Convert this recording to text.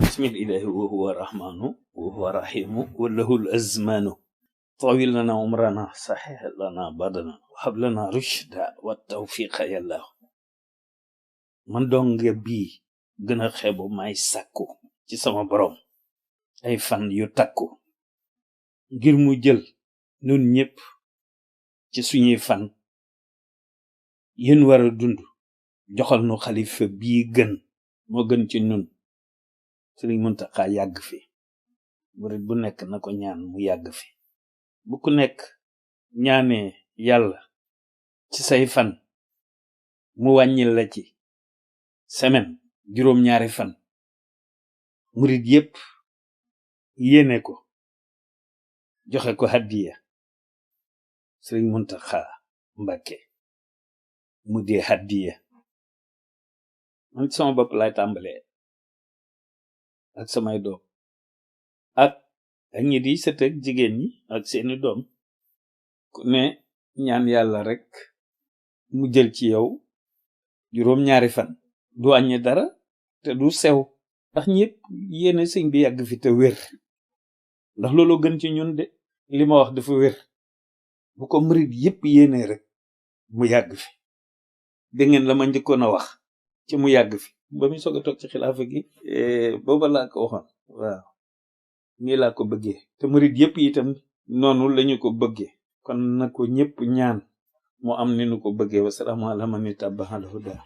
بسم الإله وهو الرحمن وهو الرحيم وله الأزمان طويل لنا عمرنا صحيح لنا بدنا وهب لنا رشدا والتوفيق يا الله man dong bii gën a xeebu may sàkku ci sama borom ay fan yu takku ngir mu jël nun ñépp ci suñuy fan yéen war a dund joxal nu xalifa bii gën moo gën ci nun Sëriñ Muntaxa yàgg fi murit bu nekk na ko ñaan mu yàgg fi bu ku nekk ñaanee yàlla ci say fan mu wàññil la ci semaine juróom-ñaari fan murit yépp yéene ko joxe ko hadiya Sëriñ Muntaxa Mbàkke mu dee hadiya man sama bopp lay tàmbalee ak samay doom ak ñi di sët ak jigéen ñi ak seeni doom ku ne ñaan yàlla rek mu jël ci yow juróom-ñaari fan du wàññi dara te du sew ndax ñëpp yéene sëñ bi yàgg fi te wér ndax loolu gën ci ñun de li ma wax dafa wér bu ko murit yépp yéene rek mu yàgg fi dégg ngeen la ma njëkkoon a wax ci mu yàgg fi ba muy soog a toog ci xilaafa gi booba laa ko waxoon waaw nii laa ko bëggee te murit yépp itam noonu lañu ko bëggee kon na ko ñépp ñaan mu am ni nu ko bëggee wasalaamaaleykum wa rahmatulah.